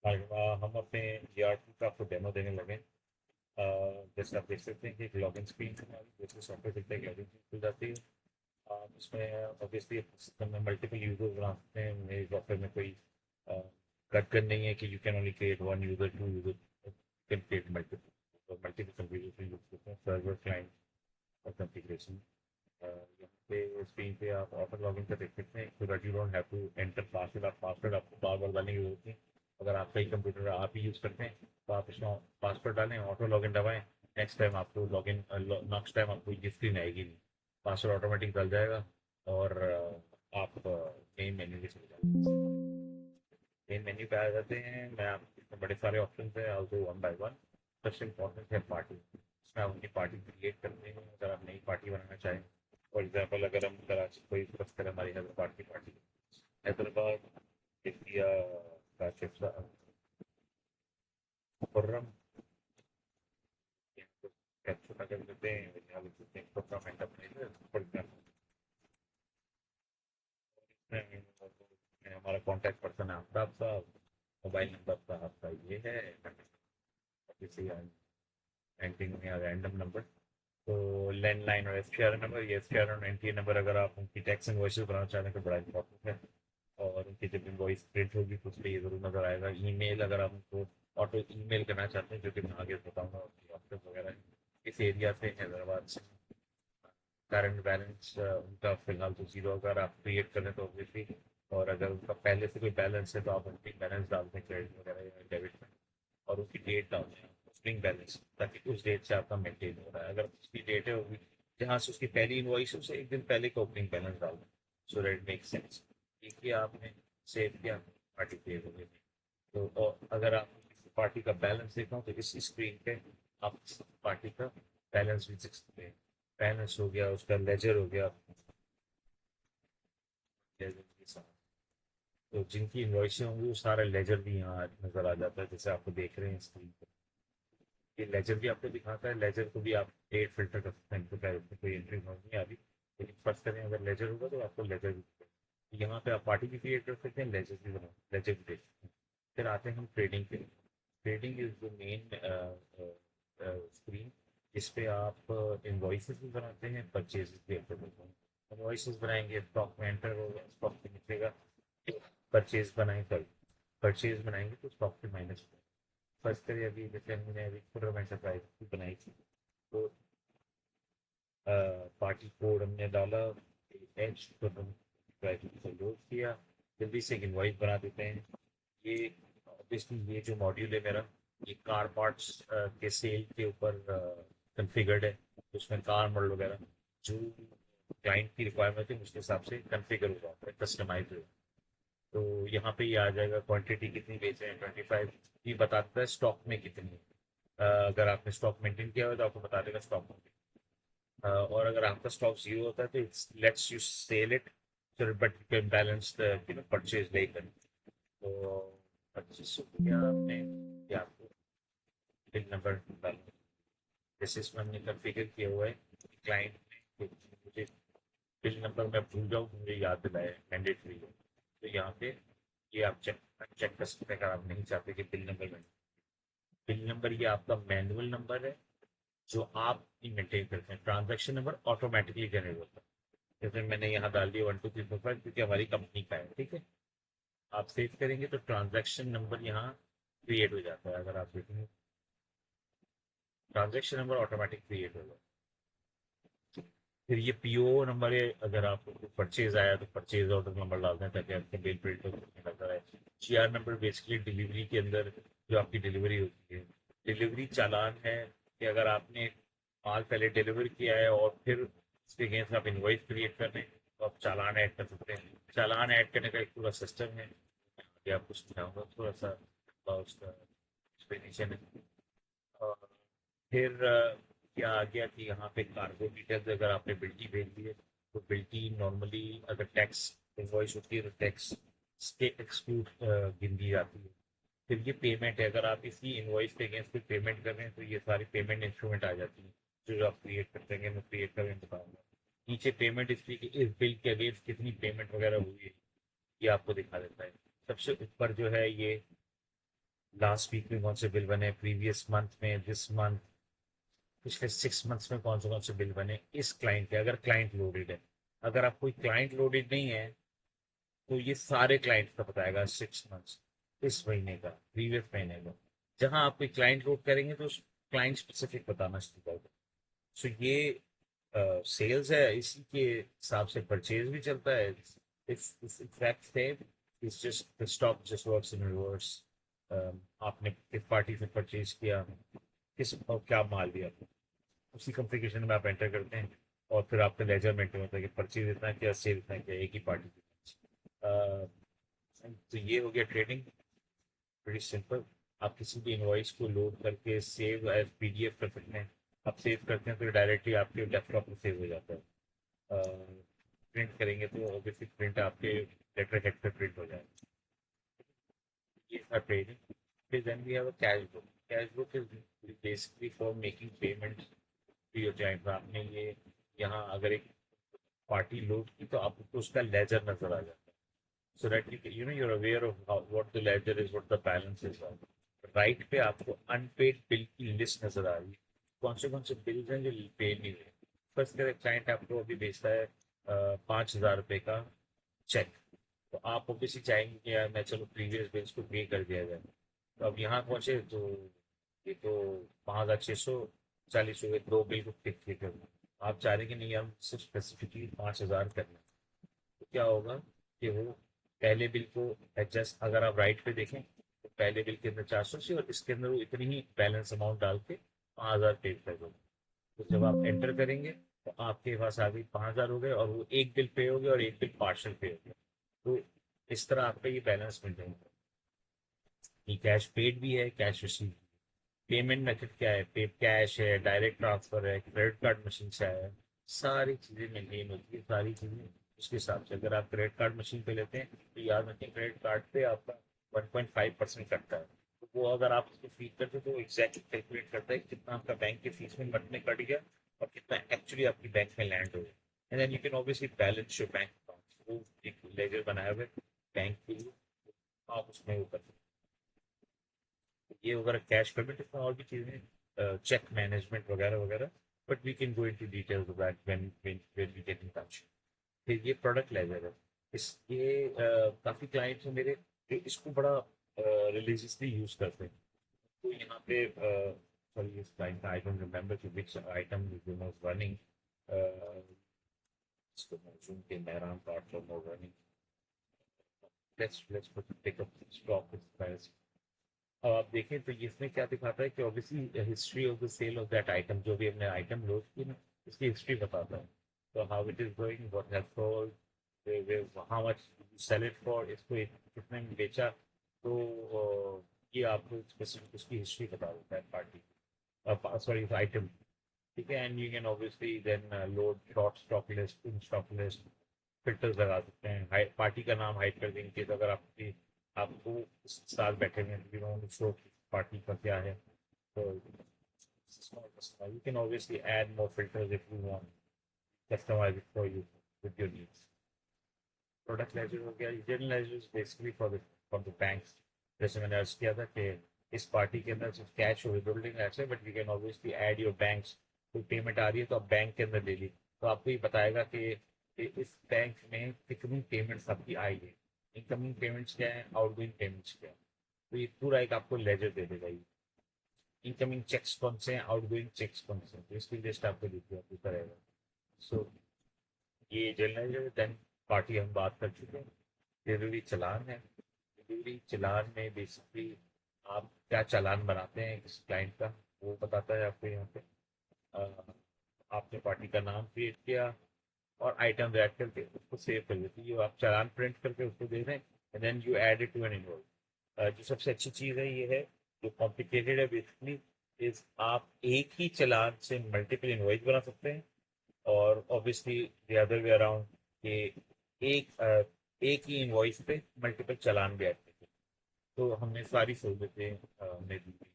हम अपने ERP का आपको डेमो देने लगे। जैसे आप देख सकते हैं कि एक लॉगिन स्क्रीन है हमारी, जैसे सॉफ्टवेयर दिखता है कि लॉगिन स्क्रीन खुल जाती है। उसमें ऑब्वियसली सिस्टम में मल्टीपल यूजर्स बना सकते हैं। मेरे सॉफ्टवेयर में कोई कट नहीं है कि you can only create one user, two user, can create multiple multiple configuration use करते हैं, सर्वर, क्लाइंट और कंफिगरेशन। यहाँ पे स्क्रीन पे आप ऑटो लॉगिन का देख सकते हैं, so that you don't have to enter password. आप पासवर्ड आपको बार बार डालने की जरूरत नहीं। अगर आपका ही कंप्यूटर आप ही यूज़ करते हैं तो आप इसमें पासवर्ड डालें, ऑटो लॉगिन दबाएं। नेक्स्ट टाइम आपको लॉगिन नेक्स्ट टाइम आपको ये स्क्रीन आएगी नहीं, पासवर्ड ऑटोमेटिक डल जाएगा। और आप मेन मेन्यू में चले जाएंगे। मेन मेन्यू पे आ जाते हैं। मैं आप इसमें बड़े सारे ऑप्शन है, आई गो वन बाय वन। सबसे इम्पोर्टेंट है पार्टी। इसमें आप अपनी पार्टी क्रिएट करते हैं अगर आप नई पार्टी बनाना चाहें। फॉर एग्जाम्पल, अगर हम कराची कोई फर्स्ट करें, हमारी हैदराबाद की party, Hyderabad, India, Kashif, Khurram, capture कर देते हैं, यहाँ लिख देते हैं प्रोग्राम एंटरप्राइज फॉर एग्जाम्पल। इसमें हमारा कॉन्टैक्ट पर्सन है आफ्ताब साहब, मोबाइल नंबर का आपका ये है, किसी एंटिंग में रैंडम नंबर। तो लैंडलाइन और एसटीआर नंबर, ये एसटीआर और एनटीए नंबर अगर आप उनकी टैक्स इनवॉइसेस बनाना चाहते हैं तो बड़ा इंपॉर्टेंट है। और उनकी जब इनवॉइस प्रिंट होगी तो उस पर ये जरूर नजर आएगा। ईमेल अगर आप उनको ऑटो ईमेल करना चाहते हैं, जो कि मैं आगे बताऊंगा, उसकी ऑप्शन वगैरह है। इस एरिया से, हैदराबाद से, करंट बैलेंस उनका फिलहाल तो जीरो अगर आप क्रिएट करें तो ऑब्वियसली। और अगर उनका पहले से कोई बैलेंस है तो आप उनकी बैलेंस डालते हैं, क्रेडिट वगैरह या डेबिट में। और उसकी डेट डालते हैं, स्प्रिंग बैलेंस, ताकि उस डेट से आपका मेंटेन हो रहा है। अगर उसकी डेट है वो भी जहाँ से उसकी पहली इनवॉइस, उसे एक दिन पहले का ओपनिंग बैलेंस डाल दें, सो दैट मेक सेंस। एक ही आपने सेव किया, पार्टी पे हो गई। तो और अगर आप किसी पार्टी का बैलेंस देखना हो तो इस स्क्रीन पे आप पार्टी का बैलेंस भी देख सकते हैं। बैलेंस हो गया, उसका लेजर हो गया, लेजर के साथ तो जिनकी इन्वॉइसें होंगी वो सारा लेजर भी यहाँ नजर आ जाता है, जैसे आपको देख रहे हैं स्क्रीन पे। ये लेजर भी आपको दिखाता है। लेजर को भी आप डेट फिल्टर कर सकते हैं, इनको क्या इसमें कोई एंट्री नहीं आ रही, लेकिन फर्स्ट करें अगर लेजर होगा तो आपको लेजर भी दिखेगा। यहाँ पे आप पार्टी भी क्रिएट कर सकते हैं, लेजर भी बना, लेजर भी देख सकते हैं। फिर आते हैं हम ट्रेडिंग पे। Trading is the main screen, जिस पे आप इनवॉइसेस भी बनाते हैं, परचेज भी आपको देते हैं। इनवॉइसेस बनाएंगे, स्टॉक में एंटर होगा, स्टॉक पे निकलेगा। परचेज बनाएं, सॉरी, परचेज बनाएंगे तो स्टॉक पे माइनस। फर्स्ट करिए अभी, जैसे हमने अभी खुर्रम एंटरप्राइज की बनाई थी, तो पार्टी कोड हमने डाला, एच खुर्रम एंटरप्राइज से लोड किया। जल्दी से एक इनवॉइस बना देते हैं। ये ऑब्वियसली ये जो मॉड्यूल है मेरा, ये कार पार्ट्स के सेल के ऊपर कॉन्फ़िगर्ड है। उसमें कार मॉडल वगैरह जो क्लाइंट की रिक्वायरमेंट है उसके हिसाब से कॉन्फ़िगर हो जाता है, कस्टमाइज हो। तो यहाँ पे ये आ जाएगा, क्वांटिटी कितनी बेच रहे हैं, 25। ये बता देता है स्टॉक में कितनी है। अगर आपने स्टॉक मेंटेन किया हुआ है तो आपको बता देगा स्टॉक में। और अगर आपका स्टॉक जीरो होता है तो it's lets you sell it, but you can balance the purchase लेकर। तो 2500 किया आपने, ये आपको बिल नंबर डालना। जैसे इसमें हमने कॉन्फ़िगर किया हुआ है क्लाइंट ने, तो मुझे बिल नंबर मैं भूल जाऊँ तो मुझे याद दिलाए, मैंडेटरी है। तो यहाँ पे ये आप चेक चेक कर सकते हैं अगर आप नहीं चाहते कि बिल नंबर में। बिल नंबर ये आपका मैनुअल नंबर है जो आप मेंटेन करते हैं। ट्रांजैक्शन नंबर ऑटोमेटिकली जनरेट होता है। जैसे मैंने यहाँ डाल दिया 1 2 3 4 5, क्योंकि हमारी कंपनी का है, ठीक है। आप सेव करेंगे तो ट्रांजैक्शन नंबर यहाँ क्रिएट हो जाता है। अगर आप देखेंगे ट्रांजैक्शन नंबर ऑटोमेटिक क्रिएट होगा। फिर ये पीओ नंबर है, अगर आपको परचेज आया तो परचेज ऑर्डर नंबर डालते हैं ताकि आपका बिल प्रिंट होता है। जीआर नंबर बेसिकली डिलीवरी के अंदर जो आपकी डिलीवरी होती है, डिलीवरी चालान है कि अगर आपने माल पहले डिलीवर किया है और फिर उसके अगेंस्ट आप इनवॉइस क्रिएट कर रहे हैं तो आप चालान ऐड कर सकते हैं। चालान ऐड करने का एक पूरा सिस्टम है, ये आपको समझाऊंगा थोड़ा सा उसका एक्सप्लेनेशन है। और फिर क्या आ गया कि यहाँ पे कार्गो डिटेल्स, अगर आपने बिल्टी भेज दी है तो बिल्टी नॉर्मली अगर टैक्स इनवॉइस होती है तो टैक्स के एक्सक्लूड गिन दी जाती है। फिर ये पेमेंट है, अगर आप इसी इनवॉइस के अगेंस्ट कोई पेमेंट कर रहे हैं तो ये सारी पेमेंट इंस्ट्रूमेंट आ जाती है जो आप क्रिएट करते हैं। मैं क्रिएट करें बताऊंगा। नीचे पेमेंट हिस्ट्री की, इस बिल के अगेंस्ट कितनी पेमेंट वगैरह हुई है ये आपको दिखा देता है। सबसे ऊपर जो है ये लास्ट वीक में कौन से बिल बने, प्रीवियस मंथ में, दिस मंथ, पिछले 6 मंथ्स में कौन से बिल बने इस क्लाइंट के, अगर क्लाइंट लोडेड है। अगर आप कोई क्लाइंट लोडेड नहीं है तो ये सारे क्लाइंट का बताएगा 6 मंथ्स, इस महीने का, प्रीवियस महीने का। जहां आप कोई क्लाइंट लोड करेंगे तो उस क्लाइंट स्पेसिफिक बताना शुरू कर दो। सो ये सेल्स है, इसी के हिसाब से परचेज भी चलता है। इस इफेक्ट से it's just the stock just works in reverse. आपने किस पार्टी से परचेज किया, किस और क्या माल लिया, उसी कॉन्फ़िगरेशन में आप एंटर करते हैं और फिर आपका लेजर मेंटेन होता है कि परचेज इतना किया, सेल इतना किया, एक ही पार्टी की। तो ये हो गया ट्रेडिंग, वेरी सिंपल। आप किसी भी इनवॉइस को लोड करके सेव एज पीडीएफ कर सकते हैं। आप सेव करते हैं तो डायरेक्टली आपके डेस्कटॉप में सेव हो जाता है। प्रिंट करेंगे तो ऑब्वियसली प्रिंट आपके लेटर हेड पे प्रिंट हो जाएगा। ये था ट्रेडिंग। फिर then we have a cash book. Cash book is basically for making payment to your client. आपने ये यहाँ अगर एक पार्टी लोड की तो आपको उसका लेजर नजर आ जाता है। So that you know you're aware of what the ledger is, what the balance is. Right पे आपको अनपेड बिल की लिस्ट नजर आ रही है, कौन से बिल्स हैं जो पे नहीं हुए। फर्स्ट करें, क्लाइंट आपको अभी भेजता है 5,000 रुपये का चेक, तो आप ऑब्वियसली चाहेंगे कि यार मैं चलो प्रीवियस बिल्स को पे कर दिया जाए। तो अब यहाँ पहुंचे तो ये तो 5,640 हुए, दो बिल को टिक कर। आप चाह रहे हैं कि नहीं, हम सिर्फ स्पेसिफिकली 5,000 करना है। तो क्या होगा कि वो पहले बिल को एडजस्ट, अगर आप राइट पे देखें तो पहले बिल के अंदर 480 और इसके अंदर वो इतनी ही बैलेंस अमाउंट डाल के 5,000 पे कर दो। तो जब आप एंटर करेंगे तो आपके पास आ गई 5,000 हो गए, और वो एक बिल पे हो गया और एक बिल पार्शल पे हो गया। तो इस तरह आपका ये बैलेंस मिल जाएगा कि कैश पेड भी है, कैश रिसीव। पेमेंट मेथड क्या है, पे कैश है, डायरेक्ट ट्रांसफर है, क्रेडिट कार्ड मशीन से आया है, सारी चीजें मेंटेन होती है, सारी चीजें उसके हिसाब से। अगर आप क्रेडिट कार्ड मशीन पे लेते हैं तो याद रखें क्रेडिट कार्ड पे आपका 1.5% कटता है। तो वो अगर आप उसको फीड करते हो तो एग्जैक्टली कैलकुलेट करता है कि कितना आपका बैंक के फीस में मत में कट गया और कितना एक्चुअली आपकी बैंक में लैंड हो गया। And then you can obviously balance your bank account. वो एक लेजर बनाया हुआ है बैंक के लिए, आप उसमें वो कर सकते हैं। ये वगैरह कैश पेमेंट, इसमें और भी चीज़ें, चेक मैनेजमेंट वगैरह वगैरह, but we can go into details of that when we get in touch. फिर ये प्रोडक्ट लेजर है। इस ये काफ़ी क्लाइंट्स हैं मेरे जो इसको बड़ा रिलीजियसली यूज़ करते हैं। तो यहाँ पे सॉरी, इस क्लाइंट का आई डोंट रिमेम्बर कि विच आइटम वाज रनिंग। इसको मैं जूम के मेहरान card for running. Let's pick up stock. अब आप देखें तो ये इसमें क्या दिखाता है कि obviously history of the sale of that item, जो भी हमने आइटम लोड की ना, इसकी हिस्ट्री बताता है। तो how it is going, what has sold, how much sell it for, इसको कितने में बेचा। तो ये आपको स्पेसिफिक उसकी हिस्ट्री बता देता है पार्टी, सॉरी आइटम। ठीक है, and you can obviously then load short stock list, in stock list, filters लगा सकते हैं, पार्टी का नाम हाइड कर देंगे तो अगर आपकी आपको इस साल बैठे हुए शो पार्टी का क्या है। तो you can obviously add more filters if you want, customize it for you with your needs. Product ledger हो गया, general ledger basically for the banks. जैसे मैंने अर्ज किया था कि इस पार्टी के अंदर सिर्फ कैश और विदड्रॉलिंग ऐसे, but we can obviously add your banks. कोई पेमेंट आ रही है तो आप बैंक के अंदर ले ली, तो आपको ये बताएगा कि इस बैंक में कितनी पेमेंट्स आपकी आई है, इनकमिंग पेमेंट्स क्या है, आउटगोइंग पेमेंट्स क्या है। तो ये पूरा एक आपको लेजर दे देगा ये, इनकमिंग चेक्स कौन से हैं, आउटगोइंग चेक्स कौन से हैं, तो इसकी लिस्ट आपको देती रहेगा। सो ये जनरल, देन पार्टी हम बात कर चुके हैं। डिलीवरी चालान है। डिलीवरी चालान में बेसिकली आप क्या चालान बनाते हैं किस क्लाइंट का, वो बताता है आपको यहाँ पे। अ, आपने पार्टी का नाम क्रिएट किया और आइटम ऐड करके उसको सेव कर देते हैं, आप चालान प्रिंट करके उसको दे दें, and then you add it to an invoice. जो सबसे अच्छी चीज़ है ये है, जो कॉम्प्लिकेटेड है बेसिकली इज आप एक ही चालान से मल्टीपल इनवॉइस बना सकते हैं, और obviously the other way around कि एक ही इनवॉइस पे मल्टीपल चालान भी ऐड करते हैं। तो हमने सारी सहूलतें हमने दी थी।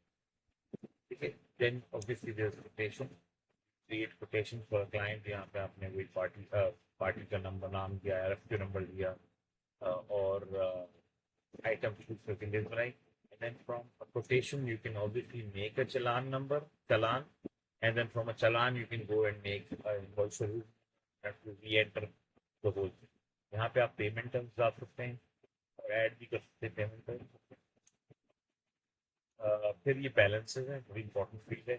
ठीक है, then obviously there is quotation, create quotation for client. यहाँ पे आपने वही पार्टी का नंबर, नाम दिया, RFQ नंबर दिया, और आइटम चूज करके लिस्ट बनाई, and then from quotation, you can obviously make a challan, and then from a challan you can go and make an invoice. So you have to re-enter the whole thing. यहाँ पे आप payment terms डाल सकते हैं और add भी कर सकते हैं पेमेंट टर्म्स। फिर ये बैलेंसेस है, बड़ी इंपॉर्टेंट फील्ड है।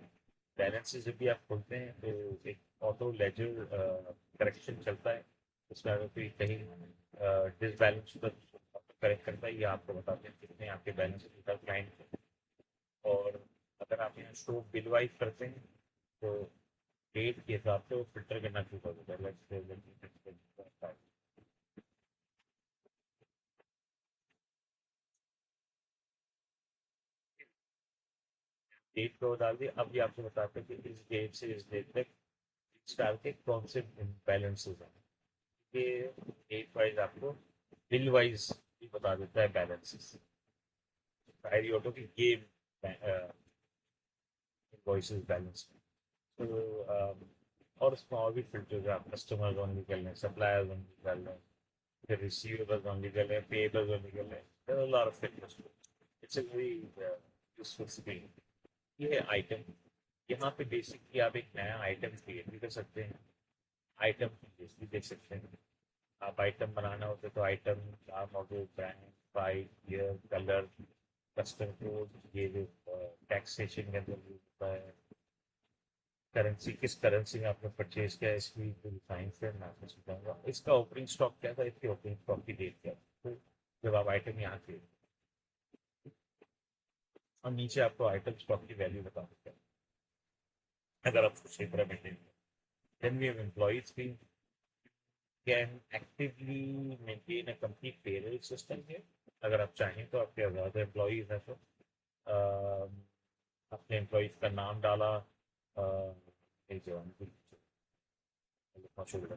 बैलेंसेस जब भी आप खोलते हैं तो एक ऑटो लेजर करेक्शन चलता है, उसमें अगर कोई कहीं डिसबैलेंस करेक्ट करता है, ये आपको बताते हैं कितने आपके बैलेंस क्लाइंट। और अगर आप यहाँ शो बिल वाइज करते हैं तो डेट के हिसाब से वो फिल्टर करना शुरू कर देता है। डेट को डाल दिया, अब ये आपको बताते हैं कि इस डेट से इस डेट तक इस डाल के कौन से बैलेंसेस हैं। ये डेट वाइज आपको बिल वाइज भी बता देता है बैलेंसेस। डायरी ऑटो की ये इनवॉइसेस बैलेंस। तो और उसमें और भी फिल्टर्स है, आप कस्टमर्स ओनली कर लें, सप्लायर्स ओनली कर लें, फिर रिसीवेबल्स ओनली कर लें, पेएबल्स ओनली कर लें। There are a lot of filters. It's a very useful screen. ये है आइटम। यहाँ पे बेसिकली आप एक नया आइटम क्रिएट भी कर सकते हैं, आइटम की लिस्ट भी देख सकते हैं। आप आइटम बनाना होता है तो आइटम का model, brand, price, year, colour, custom code, ये जो टैक्सेशन के अंदर यूज होता है, करेंसी, किस करेंसी में आपने परचेज किया है, इसकी पूरी साइंस है, मैं आपको समझाऊंगा। इसका ओपनिंग स्टॉक क्या था, इसकी ओपनिंग स्टॉक की डेट क्या थी, तो जब आप आइटम यहाँ के, और नीचे आपको आइटम स्टॉक की वैल्यू बता देते हैं अगर आप सही तरह मेंटेन करें। देन वी हैव एम्प्लॉइज भी can actively maintain a complete payroll system है। अगर आप चाहें तो आपके ज़्यादा एम्प्लॉइज हैं तो अपने एम्प्लॉइज का नाम डाला, एक जवान की मशहूर है,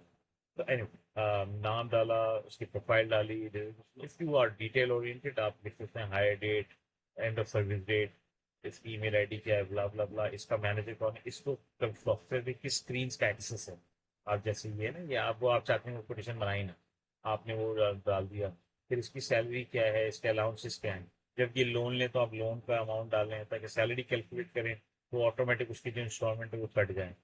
तो anyway, नाम डाला, उसकी प्रोफाइल डाली। If you are detail oriented आप लिख सकते हैं hire date, end of service date, इसकी ईमेल आईडी क्या है, ब्ला ब्ला ब्ला, इसका मैनेजर कौन है, इसको सॉफ्टवेयर में किस स्क्रीन का एक्सेस है। आप जैसे ये ना, ये आप वो आप चाहते हैं वो कोटेशन बनाई ना, आपने वो डाल दिया। फिर इसकी सैलरी क्या है, इसके अलाउंसेस क्या है। जब ये लोन ले तो आप लोन का अमाउंट डालें ताकि सैलरी कैलकुलेट करें, तो ऑटोमेटिक उसकी जो इंस्टॉलमेंट है वो कट जाए।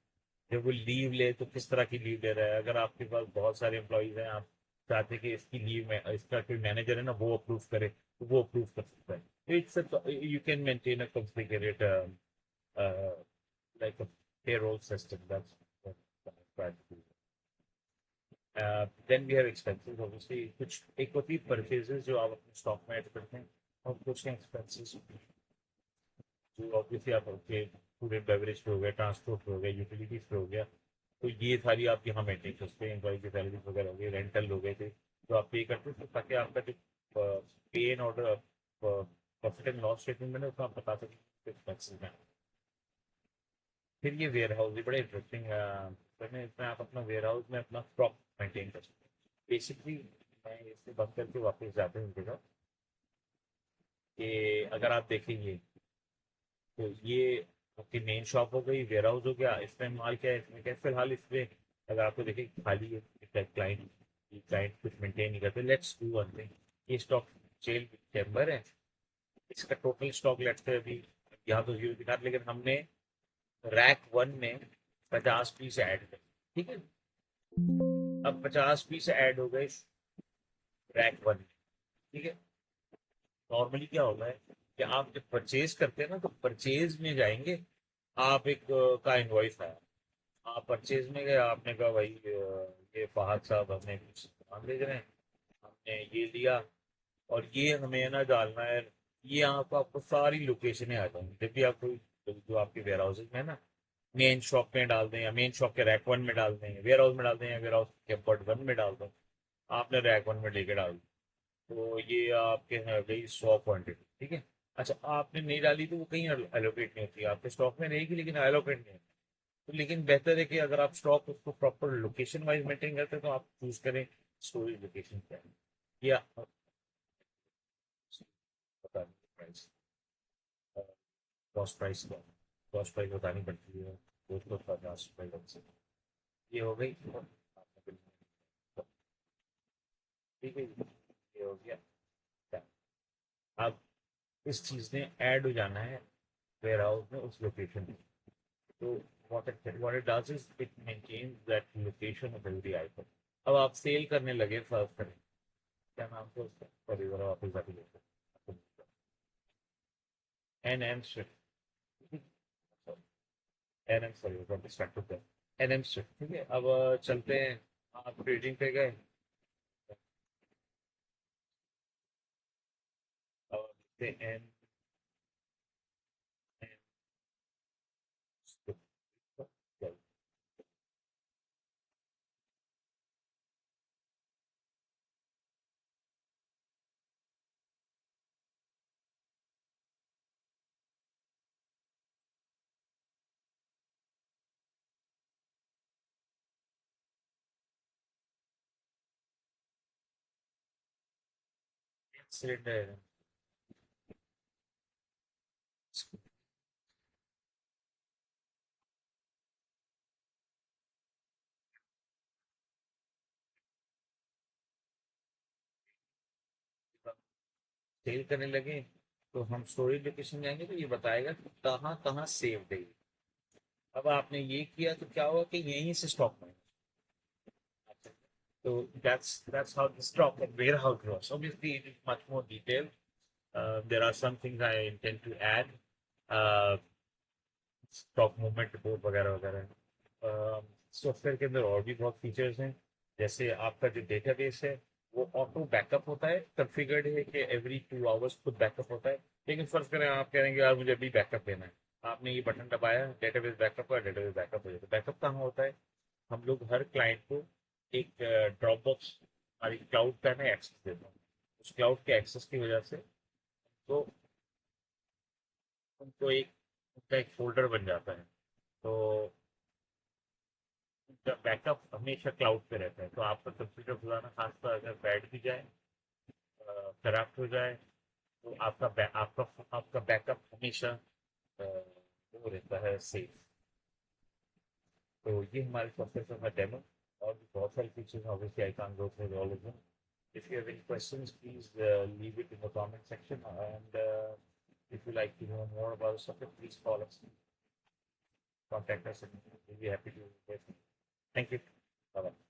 जब वो लीव ले तो किस तरह की लीव ले रहा है। अगर आपके पास बहुत सारे एम्प्लॉइज हैं, आप चाहते हैं कि इसकी लीव में इसका कोई मैनेजर है ना वो अप्रूव करे, तो वो अप्रूव कर सकता है। It's you can maintain a complicated like a payroll system. That's then we have expenses. Obviously कुछ एक होती है परचेजेस जो आप अपने स्टॉक में ऐड करते हैं, और कुछ हैं एक्सपेंसेस जो ऑब्वियसली आप आपके फूड एंड बेवरेज पे हो गया, ट्रांसपोर्ट पे हो गया, यूटिलिटीज पे हो गया। तो ये सारी आप यहाँ मेंटेन करते हैं। एम्प्लॉय की सैलरी वगैरह हो गई, रेंटल हो गए थे, तो आप पे करते हैं, तो ताकि आपका जो पे and order profit and loss statement में ना उसमें आप बता सकते एक्सपेंसेस में। फिर ये वेयर हाउस भी बड़ा इंटरेस्टिंग है, इसमें आप अपना वेयर हाउस में अपना स्टॉक मेंटेन कर सकते हैं। बेसिकली मैं इससे बंद करके वापस जाते हैं जगह कि अगर आप देखेंगे तो ये आपकी मेन शॉप हो गई, वेयर हाउस हो गया, इसमें माल क्या है, इसमें क्या है? फिलहाल इसमें अगर आपको देखें खाली है, क्लाइंट क्लाइंट कुछ मेंटेन नहीं करते। लेट्स डू वन थिंग, ये स्टॉक सेल चैम्बर है, इसका टोटल स्टॉक लेट्स से अभी यहाँ तो जीरो दिखा, लेकिन हमने रैक वन में 50 पीस ऐड कर, ठीक है। अब 50 पीस ऐड हो गए रैक वन में, ठीक है। नॉर्मली क्या होता है कि आप जब परचेज करते हैं ना, तो परचेज में जाएंगे, आप एक का इनवॉइस आया, आप परचेज में गए, आपने कहा भाई ये फहद साहब हमें कुछ सामान भेज रहे हैं, हमने ये लिया, और ये हमें ना डालना है। ये आपको आपको सारी लोकेशनें आ जाएंगी जब भी आप कोई जो आपके वेयर हाउसेज में है ना, मेन शॉप में डाल दें या मेन शॉप के रैक वन में डाल दें, वेयर हाउस में डाल दें या वेयर हाउस के बट वन में डाल दें, आपने रैक वन में लेके डाल दी, तो ये आपके है गई 100 क्वान्टिटी, ठीक है। अच्छा आपने नहीं डाली तो वो कहीं एलोकेट नहीं होती, आपके स्टॉक में रहेगी लेकिन एलोकेट नहीं होती। तो लेकिन बेहतर है कि अगर आप स्टॉक उसको प्रॉपर लोकेशन वाइज मेंटेन करते हैं तो आप चूज करें स्टोरेज लोकेशन क्या है, या पता नहीं प्राइस, कॉस्ट प्राइस क्या है, कॉस्ट प्राइस बतानी पड़ती है, तो 50 रुपये कम से ये हो गई। ठीक है जी, ये हो गया। अब इस चीज़ ने ऐड हो जाना है वेयर हाउस में उस लोकेशन पे। तो what it does is it maintains that location of every item। अब आप सेल करने लगे, सर्व करें, क्या नाम था उसका, सॉरी जरा वापस जाके देखो, N M Swift, N M, sorry distracted था, एन एम स्विफ्ट, ठीक है। अब चलते हैं, आप ट्रेडिंग पे गए और एन सिलेंडर सेल करने लगे, तो हम स्टोरेज लोकेशन जाएंगे तो ये बताएगा कि कहाँ कहाँ सेव देगी। अब आपने ये किया तो क्या हुआ कि यहीं से स्टॉक में, so that's how the stock and warehouse grows. Obviously, it is much more detailed. There are some things I intend to add, uh, stock movement report वगैरह वगैरह। सॉफ्टवेयर के अंदर और भी बहुत फीचर्स हैं, जैसे आपका जो डेटाबेस है वो ऑटो बैकअप होता है, कॉन्फ़िगर्ड है कि एवरी 2 आवर्स खुद बैकअप होता है। लेकिन फर्ज करें आप कह रहे हैं कि यार मुझे अभी बैकअप लेना है, आपने ये बटन दबाया, डेटाबेस बैकअप हुआ, डेटाबेस बैकअप हो जाता है। बैकअप कहाँ होता है, हम लोग हर क्लाइंट को एक ड्रॉप बॉक्स, हमारी क्लाउड का है एक्सेस देता हूँ। उस क्लाउड के एक्सेस की वजह से तो उनको एक, उनका एक फोल्डर बन जाता है। तो उनका बैकअप हमेशा क्लाउड पे रहता है। तो आपका कंप्यूटर खुलाना, खासकर अगर बैठ भी जाए, खराब हो जाए, तो आपका बैकअप हमेशा वो रहता है सेफ। तो ये हमारे सॉफ्टवेयर का डेमो, और भी बहुत सारी features obviously I can't go through all of them. If you have any questions, please leave it in the comment section. And if you like to know more about the subject, please call us, contact us, and we'll be happy to hear from you. Thank you. Bye bye.